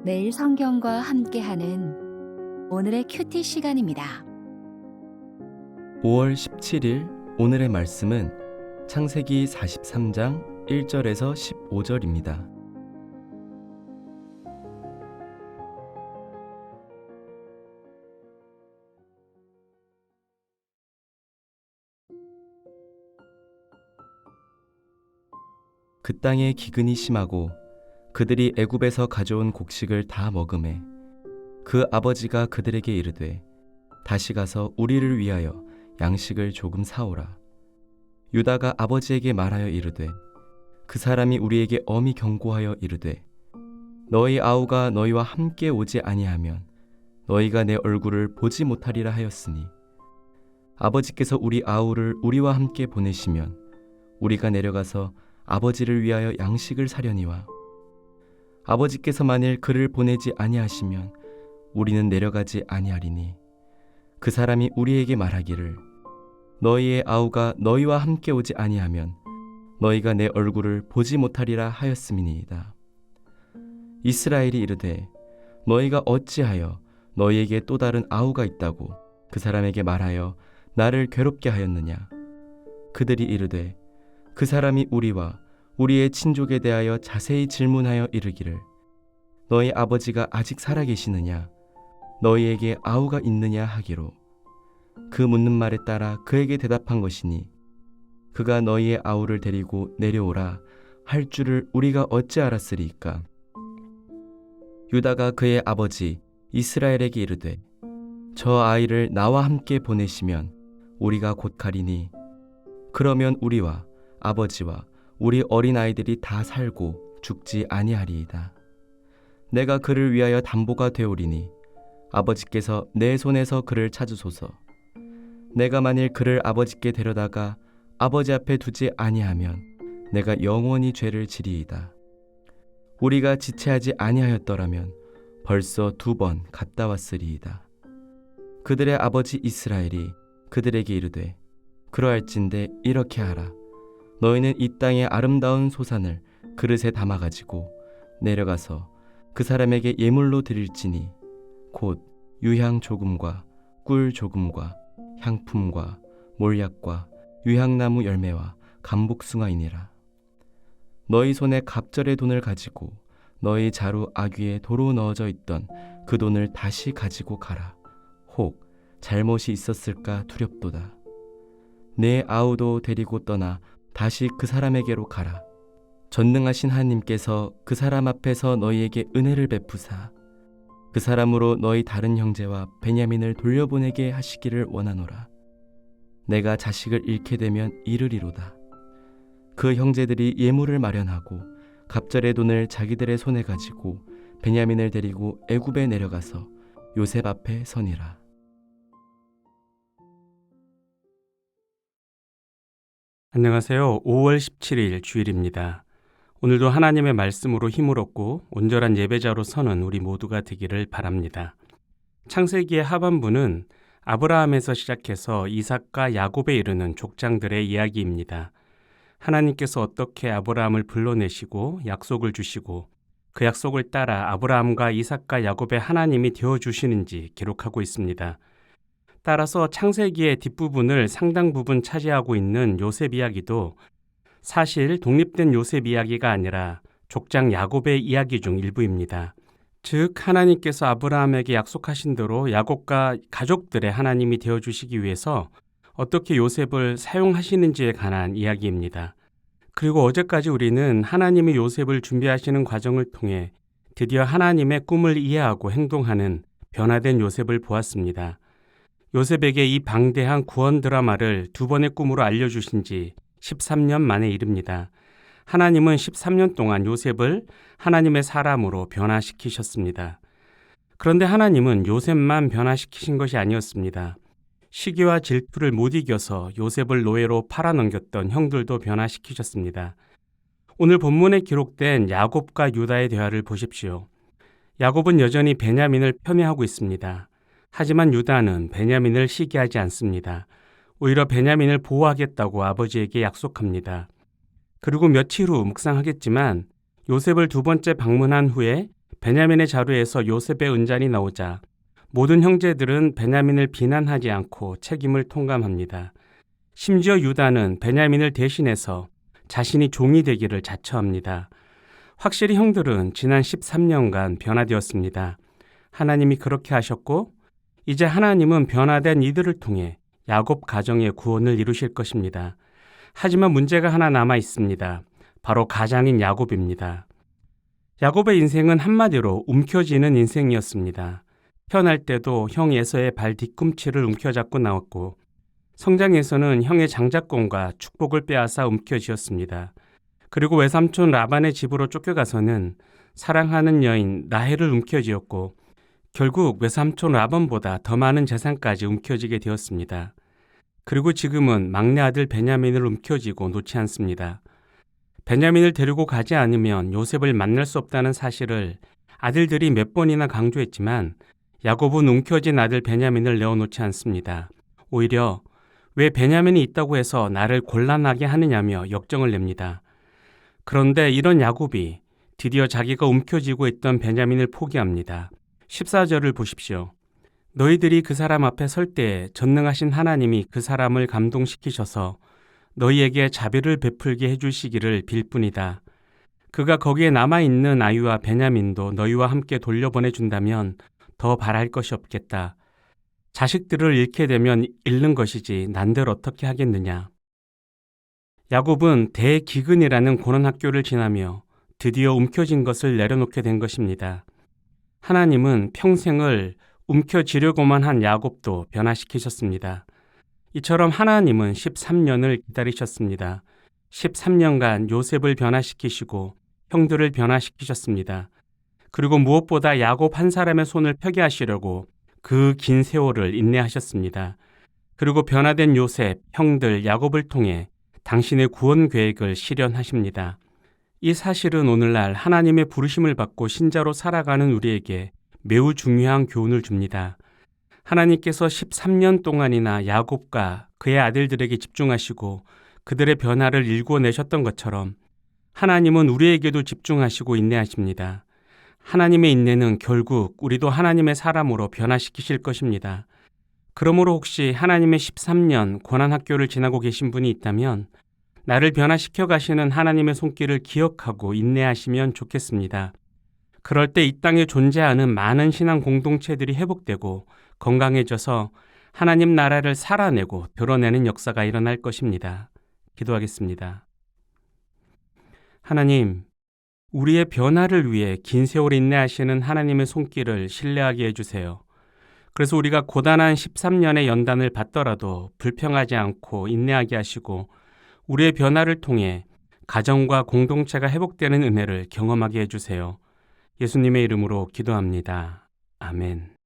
매일 성경과 함께하는 오늘의 큐티 시간입니다. 5월 17일 오늘의 말씀은 창세기 43장 1절에서 15절입니다. 그 땅에 기근이 심하고 그들이 애굽에서 가져온 곡식을 다 먹으매 그 아버지가 그들에게 이르되 다시 가서 우리를 위하여 양식을 조금 사오라. 유다가 아버지에게 말하여 이르되 그 사람이 우리에게 엄히 경고하여 이르되 너희 아우가 너희와 함께 오지 아니하면 너희가 내 얼굴을 보지 못하리라 하였으니 아버지께서 우리 아우를 우리와 함께 보내시면 우리가 내려가서 아버지를 위하여 양식을 사려니와 아버지께서 만일 그를 보내지 아니하시면 우리는 내려가지 아니하리니 그 사람이 우리에게 말하기를 너희의 아우가 너희와 함께 오지 아니하면 너희가 내 얼굴을 보지 못하리라 하였음이니이다. 이스라엘이 이르되 너희가 어찌하여 너희에게 또 다른 아우가 있다고 그 사람에게 말하여 나를 괴롭게 하였느냐. 그들이 이르되 그 사람이 우리와 우리의 친족에 대하여 자세히 질문하여 이르기를 너희 아버지가 아직 살아계시느냐 너희에게 아우가 있느냐 하기로 그 묻는 말에 따라 그에게 대답한 것이니 그가 너희의 아우를 데리고 내려오라 할 줄을 우리가 어찌 알았으리이까. 유다가 그의 아버지 이스라엘에게 이르되 저 아이를 나와 함께 보내시면 우리가 곧 가리니 그러면 우리와 아버지와 우리 어린아이들이 다 살고 죽지 아니하리이다. 내가 그를 위하여 담보가 되오리니 아버지께서 내 손에서 그를 찾으소서. 내가 만일 그를 아버지께 데려다가 아버지 앞에 두지 아니하면 내가 영원히 죄를 지리이다. 우리가 지체하지 아니하였더라면 벌써 2번 갔다 왔으리이다. 그들의 아버지 이스라엘이 그들에게 이르되 그러할진대 이렇게 하라. 너희는 이 땅의 아름다운 소산을 그릇에 담아가지고 내려가서 그 사람에게 예물로 드릴지니 곧 유향 조금과 꿀 조금과 향품과 몰약과 유향나무 열매와 감복숭아이니라. 너희 손에 갑절의 돈을 가지고 너희 자루 아귀에 도로 넣어져 있던 그 돈을 다시 가지고 가라. 혹 잘못이 있었을까 두렵도다. 내 아우도 데리고 떠나 다시 그 사람에게로 가라. 전능하신 하나님께서 그 사람 앞에서 너희에게 은혜를 베푸사 그 사람으로 너희 다른 형제와 베냐민을 돌려보내게 하시기를 원하노라. 내가 자식을 잃게 되면 이르리로다. 그 형제들이 예물을 마련하고 갑절의 돈을 자기들의 손에 가지고 베냐민을 데리고 애굽에 내려가서 요셉 앞에 서니라. 안녕하세요. 5월 17일 주일입니다. 오늘도 하나님의 말씀으로 힘을 얻고 온전한 예배자로 서는 우리 모두가 되기를 바랍니다. 창세기의 하반부는 아브라함에서 시작해서 이삭과 야곱에 이르는 족장들의 이야기입니다. 하나님께서 어떻게 아브라함을 불러내시고 약속을 주시고 그 약속을 따라 아브라함과 이삭과 야곱의 하나님이 되어주시는지 기록하고 있습니다. 따라서 창세기의 뒷부분을 상당 부분 차지하고 있는 요셉 이야기도 사실 독립된 요셉 이야기가 아니라 족장 야곱의 이야기 중 일부입니다. 즉 하나님께서 아브라함에게 약속하신 대로 야곱과 가족들의 하나님이 되어주시기 위해서 어떻게 요셉을 사용하시는지에 관한 이야기입니다. 그리고 어제까지 우리는 하나님이 요셉을 준비하시는 과정을 통해 드디어 하나님의 꿈을 이해하고 행동하는 변화된 요셉을 보았습니다. 요셉에게 이 방대한 구원 드라마를 2번의 꿈으로 알려주신 지 13년 만에 이릅니다. 하나님은 13년 동안 요셉을 하나님의 사람으로 변화시키셨습니다. 그런데 하나님은 요셉만 변화시키신 것이 아니었습니다. 시기와 질투를 못 이겨서 요셉을 노예로 팔아넘겼던 형들도 변화시키셨습니다. 오늘 본문에 기록된 야곱과 유다의 대화를 보십시오. 야곱은 여전히 베냐민을 편애하고 있습니다. 하지만 유다는 베냐민을 시기하지 않습니다. 오히려 베냐민을 보호하겠다고 아버지에게 약속합니다. 그리고 며칠 후 묵상하겠지만 요셉을 2번째 방문한 후에 베냐민의 자루에서 요셉의 은잔이 나오자 모든 형제들은 베냐민을 비난하지 않고 책임을 통감합니다. 심지어 유다는 베냐민을 대신해서 자신이 종이 되기를 자처합니다. 확실히 형들은 지난 13년간 변화되었습니다. 하나님이 그렇게 하셨고 이제 하나님은 변화된 이들을 통해 야곱 가정의 구원을 이루실 것입니다. 하지만 문제가 하나 남아 있습니다. 바로 가장인 야곱입니다. 야곱의 인생은 한마디로 움켜쥐는 인생이었습니다. 태어날 때도 형 에서의 발 뒤꿈치를 움켜잡고 나왔고 성장에서는 형의 장자권과 축복을 빼앗아 움켜쥐었습니다. 그리고 외삼촌 라반의 집으로 쫓겨가서는 사랑하는 여인 라헬을 움켜쥐었고 결국 외삼촌 라반보다 더 많은 재산까지 움켜쥐게 되었습니다. 그리고 지금은 막내 아들 베냐민을 움켜쥐고 놓지 않습니다. 베냐민을 데리고 가지 않으면 요셉을 만날 수 없다는 사실을 아들들이 몇 번이나 강조했지만 야곱은 움켜쥔 아들 베냐민을 내어놓지 않습니다. 오히려 왜 베냐민이 있다고 해서 나를 곤란하게 하느냐며 역정을 냅니다. 그런데 이런 야곱이 드디어 자기가 움켜쥐고 있던 베냐민을 포기합니다. 14절을 보십시오. 너희들이 그 사람 앞에 설 때에 전능하신 하나님이 그 사람을 감동시키셔서 너희에게 자비를 베풀게 해주시기를 빌 뿐이다. 그가 거기에 남아있는 아이와 베냐민도 너희와 함께 돌려보내준다면 더 바랄 것이 없겠다. 자식들을 잃게 되면 잃는 것이지 난들 어떻게 하겠느냐. 야곱은 대기근이라는 고난학교를 지나며 드디어 움켜쥔 것을 내려놓게 된 것입니다. 하나님은 평생을 움켜쥐려고만 한 야곱도 변화시키셨습니다. 이처럼 하나님은 13년을 기다리셨습니다. 13년간 요셉을 변화시키시고 형들을 변화시키셨습니다. 그리고 무엇보다 야곱 한 사람의 손을 펴게 하시려고 그 긴 세월을 인내하셨습니다. 그리고 변화된 요셉, 형들, 야곱을 통해 당신의 구원 계획을 실현하십니다. 이 사실은 오늘날 하나님의 부르심을 받고 신자로 살아가는 우리에게 매우 중요한 교훈을 줍니다. 하나님께서 13년 동안이나 야곱과 그의 아들들에게 집중하시고 그들의 변화를 일궈내셨던 것처럼 하나님은 우리에게도 집중하시고 인내하십니다. 하나님의 인내는 결국 우리도 하나님의 사람으로 변화시키실 것입니다. 그러므로 혹시 하나님의 13년 고난학교를 지나고 계신 분이 있다면 나를 변화시켜 가시는 하나님의 손길을 기억하고 인내하시면 좋겠습니다. 그럴 때 이 땅에 존재하는 많은 신앙 공동체들이 회복되고 건강해져서 하나님 나라를 살아내고 드러내는 역사가 일어날 것입니다. 기도하겠습니다. 하나님, 우리의 변화를 위해 긴 세월 인내하시는 하나님의 손길을 신뢰하게 해주세요. 그래서 우리가 고단한 13년의 연단을 받더라도 불평하지 않고 인내하게 하시고 우리의 변화를 통해 가정과 공동체가 회복되는 은혜를 경험하게 해주세요. 예수님의 이름으로 기도합니다. 아멘.